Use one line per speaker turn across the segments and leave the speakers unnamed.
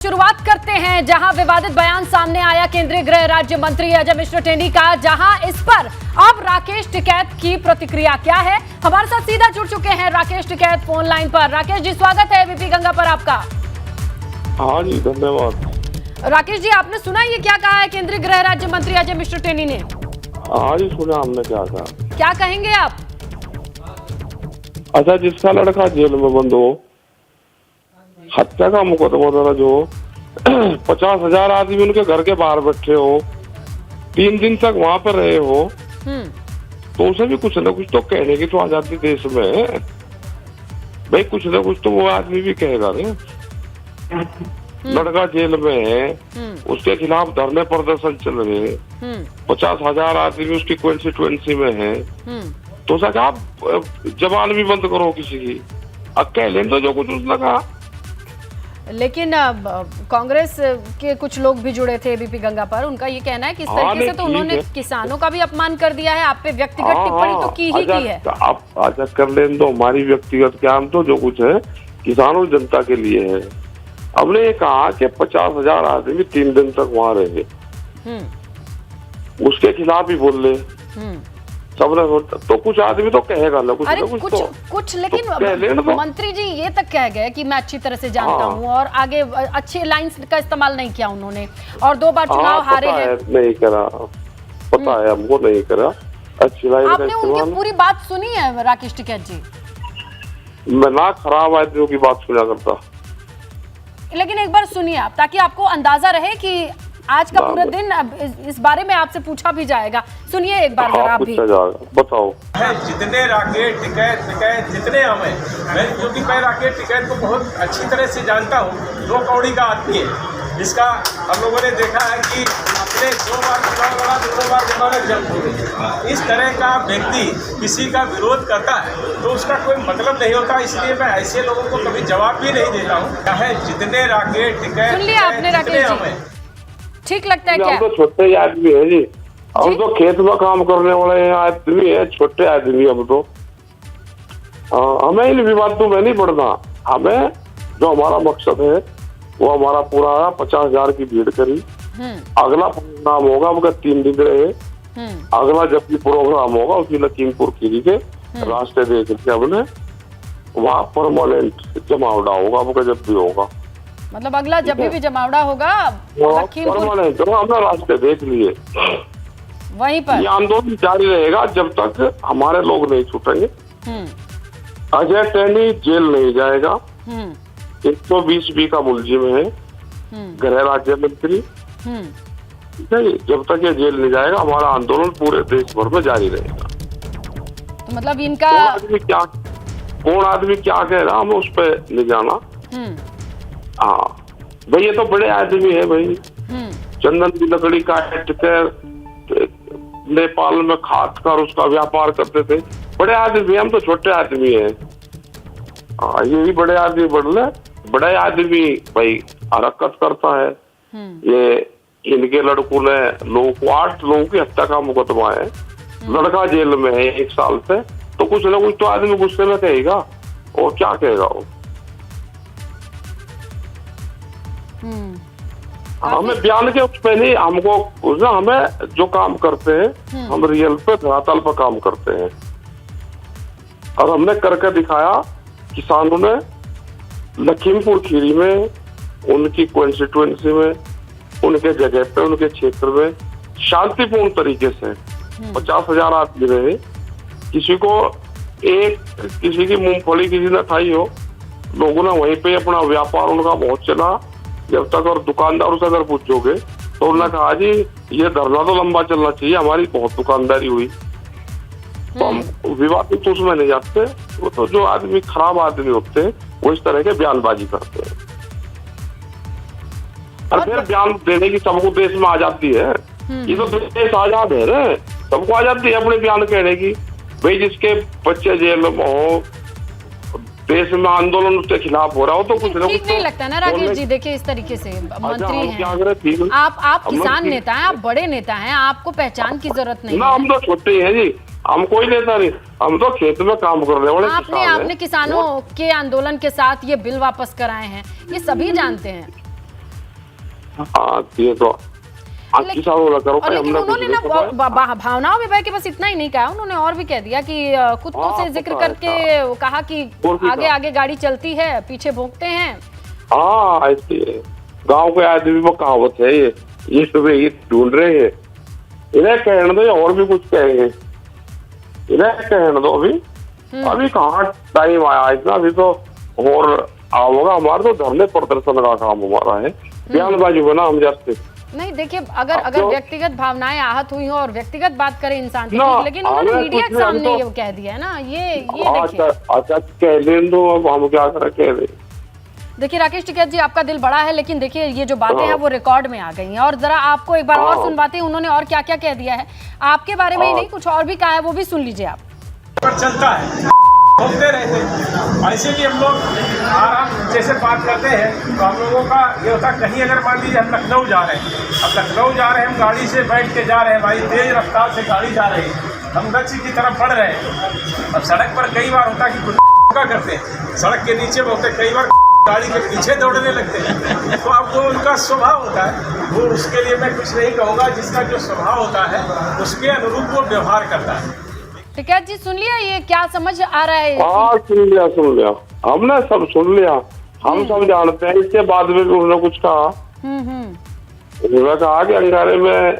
शुरुआत करते हैं जहां विवादित बयान सामने आया केंद्रीय गृह राज्य मंत्री अजय मिश्र टेनी का, जहां इस पर अब राकेश टिकैत की प्रतिक्रिया क्या है। हमारे साथ सीधा जुड़ चुके हैं राकेश टिकैत फोन लाइन पर। राकेश जी, स्वागत है एबीपी गंगा पर आपका।
हाँ जी, धन्यवाद।
राकेश जी, आपने सुना ये क्या कहा है केंद्रीय गृह राज्य मंत्री अजय मिश्र टेनी ने?
हाँ जी, सुना हमने। क्या कहा?
क्या कहेंगे आप?
अच्छा, जिसका लड़का जेल में बंद हो, हत्या का मुकदमा दर्ज हो, 50,000 आदमी उनके घर के बाहर बैठे हो, 3 दिन तक वहां पर रहे हो, तो उसे भी कुछ न कुछ तो कहने की तो आजादी देश में है भाई। कुछ न कुछ तो वो आदमी भी कहेगा ना। लड़का जेल में है, उसके खिलाफ धरने प्रदर्शन चल रहे हैं, 50,000 आदमी उसकी कॉन्स्टिट्यूएंसी में है, तो सका आप जबान भी बंद करो किसी की। अब कह लें तो जो कुछ उसने कहा।
लेकिन कांग्रेस के कुछ लोग भी जुड़े थे एबीपी गंगा पर, उनका ये कहना है कि इस तरीके से तो उन्होंने किसानों का भी अपमान कर दिया है, आप पे व्यक्तिगत टिप्पणी तो की ही की है।
आप आजा कर लें तो हमारी व्यक्तिगत ज्ञान तो जो कुछ है किसानों जनता के लिए है। हमने ये कहा कि 50,000 आदमी 3 दिन तक वहां रहे, उसके खिलाफ ही बोल ले सबने, तो कुछ आदमी तो कहेगा ना कुछ।
अरे
ना
कुछ लेकिन
तो
मंत्री जी ये तक कह गए कि मैं अच्छी तरह से जानता हूँ, और आगे अच्छे लाइंस का इस्तेमाल नहीं किया उन्होंने, और 2 बार चुनाव हारे हैं।
नहीं करा, पता है हमको, नहीं करा अच्छी लाइन।
आपने उनकी पूरी बात सुनी है राकेश टिकैत जी?
मैं ना खराब आदमियों की बात सुना करता, लेकिन
एक बार सुनिए आप, ताकि आपको अंदाजा रहे कि आज का पूरा दिन इस बारे में आपसे पूछा भी जाएगा। सुनिए एक बार जरा आप भी।
बताओ।
जितने राकेश टिकैत जितने हम हैं, मैं क्योंकि मैं राकेश टिकैत को बहुत अच्छी तरह से जानता हूँ। 2 कौड़ी का आदमी है, जिसका हम लोगों ने देखा है कि अपने 2 बार चुनाव लड़ा, 2 बार जमानत जब्त हो गई। इस तरह का व्यक्ति किसी का विरोध करता है तो उसका कोई मतलब नहीं होता, इसलिए मैं ऐसे लोगों को कभी जवाब भी नहीं देता हूँ। चाहे जितने राकेश टिकैत
ठीक लगता है क्या?
हम तो छोटे ही आदमी है जी, हम तो खेत में काम करने वाले आदमी है, छोटे आदमी हम तो। हमें इन विवादों में नहीं पड़ना। हमें जो हमारा मकसद है वो हमारा पूरा है। 50,000 की भीड़ करी, अगला प्रोग्राम होगा, उनका 3 दिन रहे, अगला जब भी प्रोग्राम होगा उसकी लखीमपुर खीरी के रास्ते देख के हमने वहाँ परमानेंट जमावड़ा होगा, उनका जब भी होगा,
मतलब अगला जब भी जमावड़ा होगा
लखीमपुर, हमने रास्ते देख लिए,
वहीं पर
ये आंदोलन जारी रहेगा जब तक हमारे लोग नहीं छूटेंगे। अजय टेनी जेल नहीं जाएगा। 120B का मुलजिम है, गृह राज्य मंत्री। ठीक है, जब तक ये जेल नहीं जाएगा हमारा आंदोलन पूरे देश भर में जारी रहेगा।
तो मतलब इनका
कौन आदमी क्या कह रहा हमें उस पर नहीं जाना। हाँ भाई, ये तो बड़े आदमी है भाई, चंदन की लकड़ी काट कर नेपाल में खाद कर उसका व्यापार करते थे। बड़े आदमी, हम तो छोटे आदमी हैं। हाँ, ये भी बड़े आदमी बड़े आदमी भाई हरकत करता है। ये इनके लड़कों ने लोगों को 8 लोगों की हत्या का मुकदमा है, लड़का जेल में है 1 साल से, तो कुछ ना कुछ तो आदमी गुस्से में कहेगा, और क्या कहेगा वो। हमें बयान के उस पे नहीं, हमको ना, हमें जो काम करते हैं हम रियल पे धरातल पर काम करते हैं, और हमने करके दिखाया। किसानों ने लखीमपुर खीरी में, उनकी कॉन्स्टिट्यूएंसी में, उनके जगह पे, उनके क्षेत्र में शांतिपूर्ण तरीके से 50,000 आदमी रहे। किसी की मूंगफली किसी ने खाई हो, लोगों ने वहीं पे अपना व्यापार उनका बहुत चला जब तक। और दुकानदारों से अगर पूछोगे तो उन्होंने कहा जी ये धरना तो लंबा चलना चाहिए, हमारी बहुत दुकानदारी हुई। तो हम विवादित तो उसमें नहीं जाते। वो तो जो आदमी खराब आदमी होते हैं वो इस तरह के बयानबाजी करते हैं, और फिर बयान देने की सबको देश में आजादी है। ये तो देश आजाद है ना, सबको आजादी है अपने बयान कहने की। भाई जिसके बच्चे जेल में हो, देश में आंदोलन उसके खिलाफ हो रहा हो, तो कुछ
ठीक नहीं लगता ना राकेश जी? देखिए इस तरीके से मंत्री हैं आप किसान नेता हैं, आप बड़े नेता हैं, आपको पहचान की जरूरत नहीं है।
हम तो छोटे हैं जी, हम कोई नेता नहीं, हम तो खेत में काम करने वाले किसान हैं।
आपने किसानों के आंदोलन के साथ ये बिल वापस कराए हैं, ये सभी जानते हैं।
हाँ ये तो अच्छी सालों करो
और लेकिन उन्होंने ना भावनाओं में बह के बस इतना ही नहीं कहा, उन्होंने और भी कह दिया कि कुत्तों से जिक्र करके कहा कि आगे आगे गाड़ी चलती है, पीछे भौंकते हैं।
हाँ ऐसी है, गाँव के आदमी में कहावत है ये सुबह ये ढूंढ रहे हैं, इन्हें कहने दो या और भी कुछ कहेंगे, इन्हें कहने दो अभी कहाँ टाइम आया इतना, अभी तो और होगा। हमारा तो धरने प्रदर्शन का काम हमारा है, बयानबाजी बना हम जाते
नहीं। देखिए अगर व्यक्तिगत भावनाएं आहत हुई हो और व्यक्तिगत बात करे इंसान की, लेकिन उन्होंने मीडिया के सामने ये कह दिया है ना, ये देखिए।
अच्छा कह लें तो अब हम क्या करें, कह रहे।
देखिए राकेश टिकैत जी, आपका दिल बड़ा है, लेकिन देखिए ये जो बातें हैं वो रिकॉर्ड में आ गई हैं, और जरा आपको एक बार और सुनवाते हैं उन्होंने और क्या क्या कह दिया है आपके बारे में ही नहीं, कुछ और भी कहा है, वो भी सुन लीजिए आप।
पर चलता है, घूमते रहते हैं, ऐसे भी हम लोग आराम जैसे बात करते हैं तो हम लोगों का ये होता है, कहीं अगर मान लीजिए हम लखनऊ जा रहे हैं, अब लखनऊ जा रहे हैं, हम गाड़ी से बैठ के जा रहे हैं, भाई तेज रफ्तार से गाड़ी जा रही है, हम गच्छ की तरफ बढ़ रहे हैं। अब सड़क पर कई बार होता है कि क्या करते हैं, सड़क के नीचे होते कई बार गाड़ी के पीछे दौड़ने लगते हैं, तो अब वो उनका स्वभाव होता है, वो उसके लिए मैं कुछ नहीं कहूँगा, जिसका जो स्वभाव होता है उसके अनुरूप वो व्यवहार करता है।
टिकैत जी सुन लिया, ये क्या समझ आ रहा है?
हाँ सुन लिया, हमने सब सुन लिया, हम सब जानते हैं। इसके बाद में उन्होंने कुछ कहा, उन्होंने कहा कि अंगारे में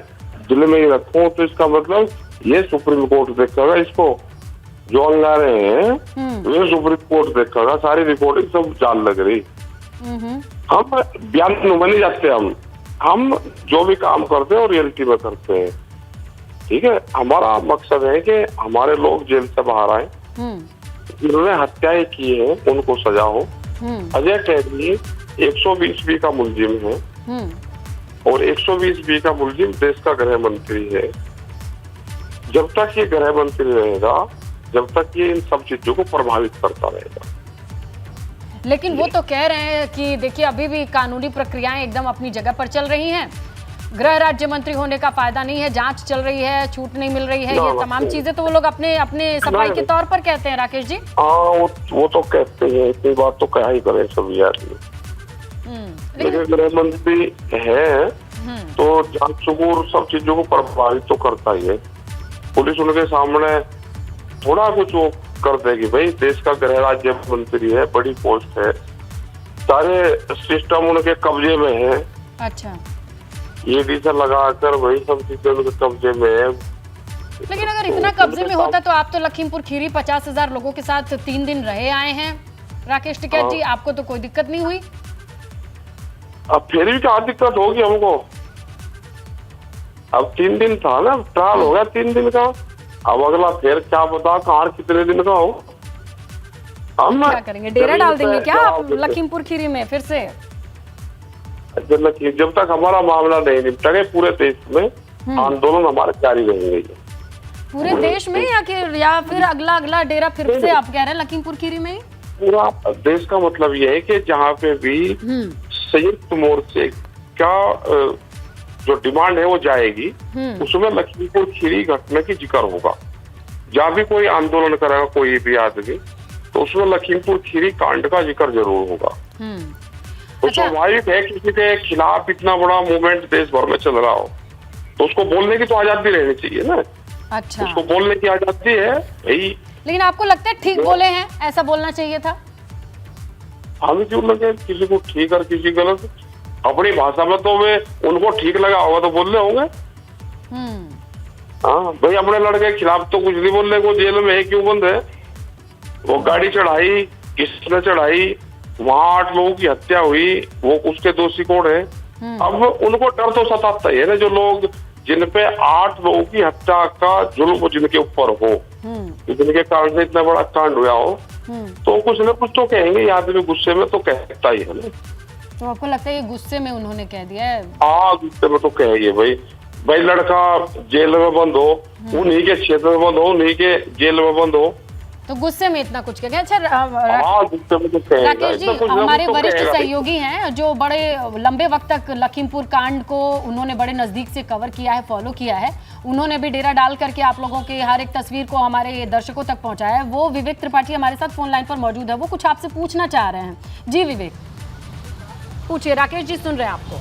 दिल में ही रखूं, तो इसका मतलब ये सुप्रीम कोर्ट देखेगा इसको, जो अंगारे हैं वे सुप्रीम कोर्ट देखेगा, सारी रिकॉर्डिंग सब जान लग रही। हम बयान में नहीं जाते, हम जो भी काम करते हैं और रियलिटी में करते हैं, ठीक है। हमारा मकसद है कि हमारे लोग जेल से बाहर आए, जिन्होंने हत्याएं की है उनको सजा हो। अजय कैदी 120B का मुलजिम है, और 120B का मुलजिम देश का गृह मंत्री है। जब तक ये गृह मंत्री रहेगा, जब तक ये इन सब चीजों को प्रभावित करता रहेगा।
लेकिन वो तो कह रहे हैं कि देखिए अभी भी कानूनी प्रक्रियाएं एकदम अपनी जगह पर चल रही हैं, गृह राज्य मंत्री होने का फायदा नहीं है, जांच चल रही है, छूट नहीं मिल रही है, ये तमाम चीजें तो वो लोग अपने अपने सफाई के तौर पर कहते हैं। राकेश जी
हाँ वो तो कहते हैं, इतनी बात तो क्या ही करें सभी आदमी, लेकिन गृह मंत्री है तो जांच सुकूर सब चीजों को प्रभावित तो करता ही है। पुलिस उनके सामने थोड़ा कुछ वो कर देगी, भाई देश का गृह राज्य मंत्री है, बड़ी पोस्ट है, सारे सिस्टम उनके कब्जे में है।
अच्छा,
ये डीजल लगाकर वही सब चीजें उनके कब्जे में है।
लेकिन अगर इतना कब्जे में होता तो आप तो लखीमपुर खीरी 50,000 लोगों के साथ 3 दिन रहे आए हैं राकेश टिकैत जी, आपको तो कोई दिक्कत नहीं हुई?
अब फिर भी क्या दिक्कत होगी हमको, अब 3 दिन था ना, ट्रायल हो गया 3 दिन का, अब अगला फिर क्या पता कहाँ कितने दिन का हो। हम
क्या करेंगे, डेरा डाल देंगे क्या आप लखीमपुर खीरी में फिर से?
जब तक हमारा मामला नहीं निपटेगा पूरे देश में आंदोलन हमारे जारी रहेंगे।
पूरे देश में या फिर अगला डेरा फिर से आप कह रहे हैं लखीमपुर खीरी में?
पूरा देश का मतलब ये है कि जहाँ पे भी संयुक्त मोर्चे का जो डिमांड है वो जाएगी, उसमें लखीमपुर खीरी घटना की जिक्र होगा। जहाँ भी कोई आंदोलन करेगा कोई भी आदमी, तो उसमें लखीमपुर खीरी कांड का जिक्र जरूर होगा। तो स्वाभाविक है किसी के खिलाफ इतना बड़ा मूवमेंट देश भर में चल रहा हो तो उसको बोलने की तो आजादी रहनी चाहिए ना।
अच्छा,
उसको बोलने की आजादी है भाई।
लेकिन आपको लगता है ठीक बोले हैं, ऐसा बोलना चाहिए था?
हमें क्यों लगे किसी को ठीक और किसी गलत, अपनी भाषा में तो वे उनको ठीक लगा होगा तो बोल रहे होंगे। हाँ भाई, अपने लड़के के खिलाफ तो कुछ नहीं बोलने को, जेल में है क्यों बंद है, वो गाड़ी चढ़ाई किसने चढ़ाई, वहाँ 8 लोगों की हत्या हुई, वो उसके दोषी कौन है। अब उनको डर तो सताता ही है ना, जो लोग जिन पे 8 लोगों की हत्या का जुल्म जिनके ऊपर हो, जिनके कारण से इतना बड़ा कांड हुआ हो, तो कुछ न कुछ तो कहेंगे, आदमी गुस्से में तो कहता ही है ना।
तो आपको लगता है ये गुस्से में उन्होंने कह दिया है?
हाँ गुस्से में तो कहेंगे भाई लड़का जेल में बंद हो, उन्हीं के क्षेत्र में बंद हो, उन्हीं के जेल में बंद हो,
तो गुस्से में इतना कुछ कह। अच्छा
राकेश
जी, हमारे वरिष्ठ सहयोगी हैं जो बड़े लंबे वक्त तक लखीमपुर कांड को उन्होंने बड़े नजदीक से कवर किया है, फॉलो किया है, उन्होंने भी डेरा डाल करके आप लोगों के हर एक तस्वीर को हमारे दर्शकों तक पहुंचाया है। वो विवेक त्रिपाठी हमारे साथ फोन लाइन पर मौजूद है, वो कुछ आपसे पूछना चाह रहे हैं। जी विवेक पूछिए, राकेश जी सुन रहे हैं आपको।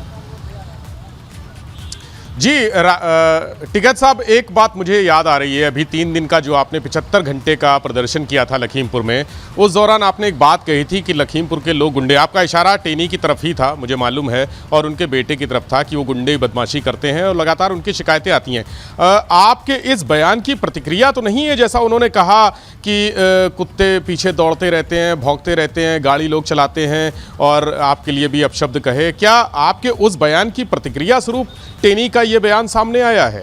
जी टिकैत साहब, एक बात मुझे याद आ रही है, अभी 3 दिन का जो आपने 75 घंटे का प्रदर्शन किया था लखीमपुर में, उस दौरान आपने एक बात कही थी कि लखीमपुर के लोग गुंडे, आपका इशारा टेनी की तरफ ही था मुझे मालूम है, और उनके बेटे की तरफ था कि वो गुंडे बदमाशी करते हैं और लगातार उनकी शिकायतें आती हैं। आपके इस बयान की प्रतिक्रिया तो नहीं है, जैसा उन्होंने कहा कि कुत्ते पीछे दौड़ते रहते हैं, भौंकते रहते हैं, गाड़ी लोग चलाते हैं और आपके लिए भी अपशब्द कहे, क्या आपके उस बयान की प्रतिक्रिया स्वरूप टेनी का ये बयान सामने आया है?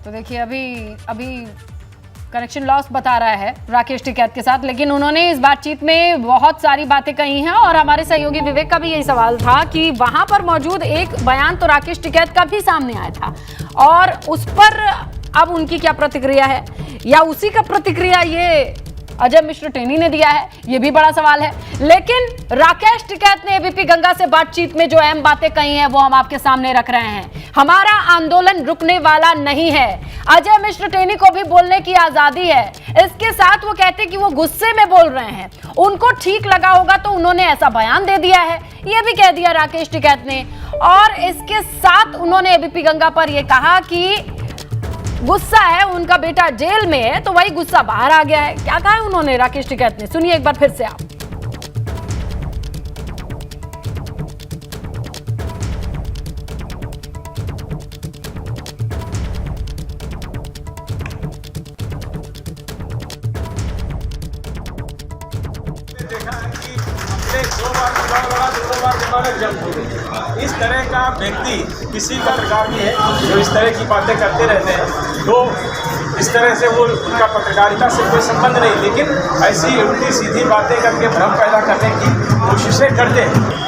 तो देखिए अभी कनेक्शन लॉस बता रहा है राकेश टिकैत के साथ, लेकिन उन्होंने इस बातचीत में बहुत सारी बातें कही हैं और हमारे सहयोगी विवेक का भी यही सवाल था कि वहां पर मौजूद एक बयान तो राकेश टिकैत का भी सामने आया था और उस पर अब उनकी क्या प्रतिक्रिया है, या उसी का प्रतिक्रिया ये अजय मिश्र टेनी ने दिया है, ये भी बड़ा सवाल है। लेकिन राकेश टिकैत ने एबीपी गंगा से बातचीत में जो अहम बातें कही हैं वो हम आपके सामने रख रहे हैं। हमारा आंदोलन रुकने वाला नहीं है, अजय मिश्र टेनी को भी बोलने की आजादी है। इसके साथ वो कहते कि वो गुस्से में बोल रहे हैं, उनको ठीक लगा होगा तो उन्होंने ऐसा बयान दे दिया है, ये भी कह दिया राकेश टिकैत ने। और इसके साथ उन्होंने एबीपी गंगा पर यह कहा कि गुस्सा है, उनका बेटा जेल में है तो वही गुस्सा बाहर आ गया है। क्या कहा है उन्होंने राकेश टिकैत ने, सुनिए एक बार फिर से आप।
देखा है कि अपने 2 बार चुनाव लड़ा, 2 बार जमानत जब्त हो गई। इस तरह का व्यक्ति किसी का प्रकार भी है जो इस तरह की बातें करते रहते हैं, तो इस तरह से वो उनका पत्रकारिता से कोई संबंध नहीं, लेकिन ऐसी उल्टी सीधी बातें करके भ्रम पैदा करने की कोशिशें करते हैं।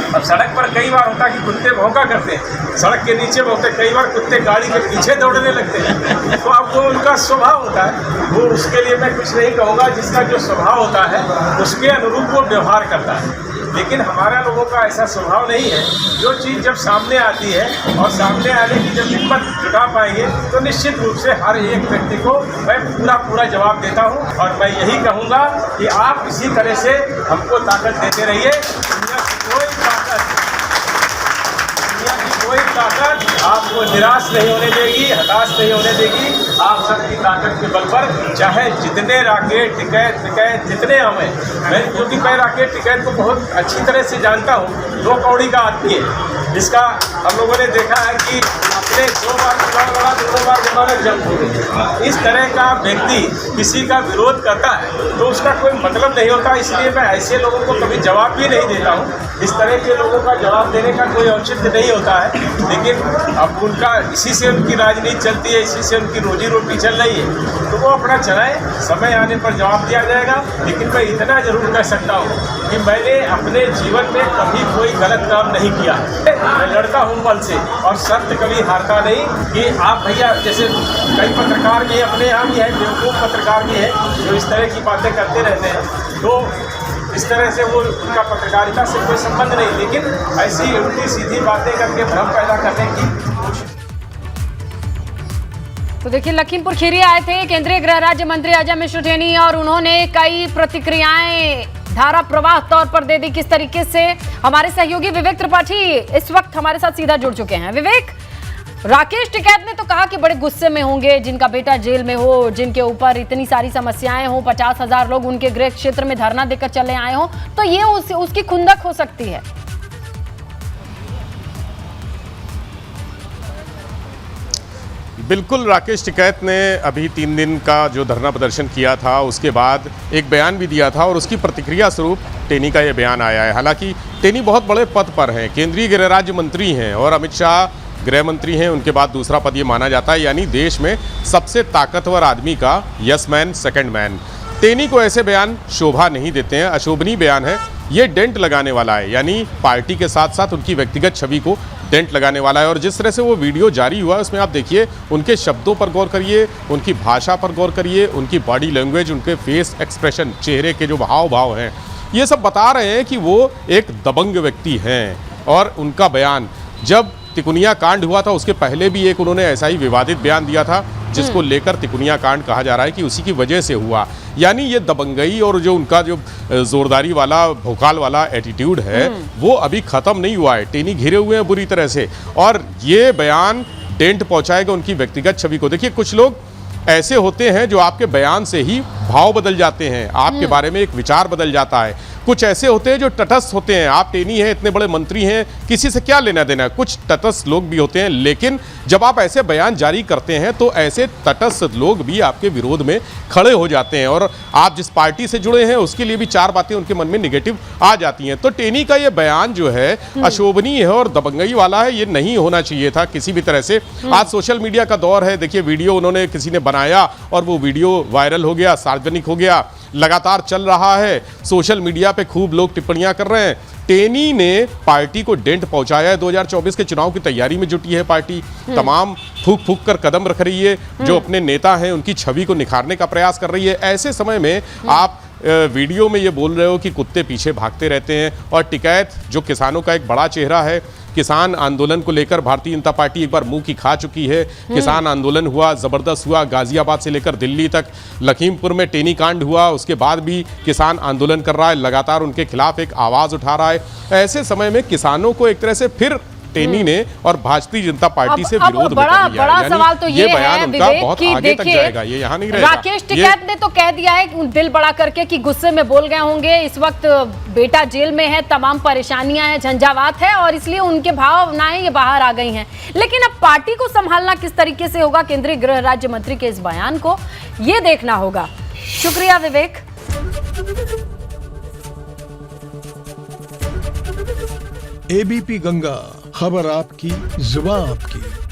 अब सड़क पर कई बार होता है कि कुत्ते भौंका करते हैं, सड़क के नीचे होते, कई बार कुत्ते गाड़ी के पीछे दौड़ने लगते हैं, तो अब वो उनका स्वभाव होता है, वो उसके लिए मैं कुछ नहीं कहूँगा, जिसका जो स्वभाव होता है उसके अनुरूप वो व्यवहार करता है। लेकिन हमारा लोगों का ऐसा स्वभाव नहीं है। जो चीज़ जब सामने आती है और सामने आने की जब हिम्मत जुटा पाएंगे तो निश्चित रूप से हर एक व्यक्ति को मैं पूरा जवाब देता हूं। और मैं यही कहूंगा कि आप इसी तरह से हमको ताकत देते रहिए। दुनिया की कोई ताकत आपको निराश नहीं होने देगी, हताश नहीं होने देगी। आप सबकी ताकत के बल पर चाहे जितने राकेश टिकैत जितने हम हैं, मैं क्योंकि मैं राकेश टिकैत को बहुत अच्छी तरह से जानता हूँ, 2 कौड़ी का आदमी है, जिसका हम लोगों ने देखा है कि अपने 2 बार चुनाव लड़ा, 2 बार जमानत जब्त हो गई। इस तरह का व्यक्ति किसी का विरोध करता है तो उसका कोई मतलब नहीं होता, इसलिए मैं ऐसे लोगों को कभी जवाब भी नहीं देता हूँ। इस तरह के लोगों का जवाब देने का कोई औचित्य नहीं होता है, लेकिन अब उनका इसी से उनकी राजनीति चलती है, इसी से उनकी रोजी रोटी चल रही है, तो वो अपना चलाएं, समय आने पर जवाब दिया जाएगा। लेकिन मैं इतना जरूर कह सकता हूँ कि मैंने अपने जीवन में कभी कोई गलत काम नहीं किया। मैं लड़ता हूँ बल से और सत्य कभी हारता नहीं। कि आप भैया जैसे कई पत्रकार भी अपने यहाँ भी है, बेवकूफ़ पत्रकार भी है जो इस तरह की बातें करते रहते हैं, तो इस तरह से वो उनका पत्रकारिता से कोई संबंध नहीं, लेकिन ऐसी उल्टी सीधी बातें करके भ्रम पैदा करने की कोशिश।
तो देखिए लखीमपुर खीरी आए थे केंद्रीय गृह राज्य मंत्री अजय मिश्र टेनी और उन्होंने कई प्रतिक्रियाएं धारा प्रवाह तौर पर दे दी। किस तरीके से हमारे सहयोगी विवेक त्रिपाठी इस वक्त हमारे साथ सीधा जुड़ चुके हैं। विवेक, राकेश टिकैत ने तो कहा कि बड़े गुस्से में होंगे, जिनका बेटा जेल में हो, जिनके ऊपर इतनी सारी समस्याएं हो, 50,000 लोग उनके गृह क्षेत्र में धरना देकर चले आए हो, तो ये उसकी खुंदक हो सकती है।
बिल्कुल, राकेश टिकैत ने अभी 3 दिन का जो धरना प्रदर्शन किया था उसके बाद एक बयान भी दिया था और उसकी प्रतिक्रिया स्वरूप टेनी का ये बयान आया है। हालांकि टेनी बहुत बड़े पद पर हैं, केंद्रीय गृह राज्य मंत्री हैं और अमित शाह गृह मंत्री हैं, उनके बाद दूसरा पद ये माना जाता है, यानी देश में सबसे ताकतवर आदमी का yes man, second man. Teni को ऐसे बयान शोभा नहीं देते हैं, अशोभनीय बयान है, ये डेंट लगाने वाला है, यानी पार्टी के साथ साथ उनकी व्यक्तिगत छवि को डेंट लगाने वाला है। और जिस तरह से वो वीडियो जारी हुआ उसमें आप देखिए, उनके शब्दों पर गौर करिए, उनकी भाषा पर गौर करिए, उनकी बॉडी लैंग्वेज, उनके फेस एक्सप्रेशन, चेहरे के जो भाव हैं, ये सब बता रहे हैं कि वो एक दबंग व्यक्ति हैं। और उनका बयान जब तिकुनिया कांड हुआ था उसके पहले भी एक उन्होंने ऐसा ही विवादित बयान दिया था, जिसको लेकर तिकुनिया कांड कहा जा रहा है कि उसी की वजह से हुआ। यानी ये दबंगई और जो उनका जो जोरदारी वाला भोकाल वाला एटीट्यूड है वो अभी खत्म नहीं हुआ है। टेनी घिरे हुए हैं बुरी तरह से, और ये बयान डेंट पहुंचाएगा उनकी व्यक्तिगत छवि को। देखिए, कुछ लोग ऐसे होते हैं जो आपके बयान से ही भाव बदल जाते हैं, आपके बारे में एक विचार बदल जाता है। कुछ ऐसे होते हैं जो तटस्थ होते हैं, आप टेनी हैं, इतने बड़े मंत्री हैं, किसी से क्या लेना देना है। कुछ तटस्थ लोग भी होते हैं, लेकिन जब आप ऐसे बयान जारी करते हैं तो ऐसे तटस्थ लोग भी आपके विरोध में खड़े हो जाते हैं, और आप जिस पार्टी से जुड़े हैं उसके लिए भी चार बातें उनके मन में निगेटिव आ जाती हैं। तो टेनी का ये बयान जो है अशोभनीय है और दबंगई वाला है, ये नहीं होना चाहिए था किसी भी तरह से। आज सोशल मीडिया का दौर है, देखिए वीडियो उन्होंने किसी ने बनाया और वो वीडियो वायरल हो गया, सार्वजनिक हो गया, लगातार चल रहा है, सोशल मीडिया पे खूब लोग टिप्पणियां कर रहे हैं। टेनी ने पार्टी को डेंट पहुंचाया है। 2024 के चुनाव की तैयारी में जुटी है पार्टी, तमाम फूक फूक कर कदम रख रही है, जो अपने नेता हैं उनकी छवि को निखारने का प्रयास कर रही है। ऐसे समय में आप वीडियो में ये बोल रहे हो कि कुत्ते पीछे भागते रहते हैं, और टिकैत जो किसानों का एक बड़ा चेहरा है, किसान आंदोलन को लेकर भारतीय जनता पार्टी एक बार मुंह की खा चुकी है। किसान आंदोलन हुआ, जबरदस्त हुआ, गाजियाबाद से लेकर दिल्ली तक, लखीमपुर में टेनी कांड हुआ, उसके बाद भी किसान आंदोलन कर रहा है, लगातार उनके खिलाफ एक आवाज उठा रहा है। ऐसे समय में किसानों को एक तरह से फिर टेनी ने और भारतीय जनता पार्टी से विरोध
बड़ा सवाल तो ये है विवेक कि देखिए,
ये यहाँ नहीं रहेगा।
राकेश टिकैत ने तो कह दिया है दिल बड़ा करके कि गुस्से में बोल गए होंगे, इस वक्त बेटा जेल में है, तमाम परेशानियां हैं, झंझावात है, और इसलिए उनके भावनाएं ये बाहर आ गई हैं। लेकिन अब पार्टी को संभालना किस तरीके से होगा, केंद्रीय गृह राज्य मंत्री के इस बयान को ये देखना होगा। शुक्रिया विवेक।
एबीपी गंगा, खबर आपकी, जुबान आपकी।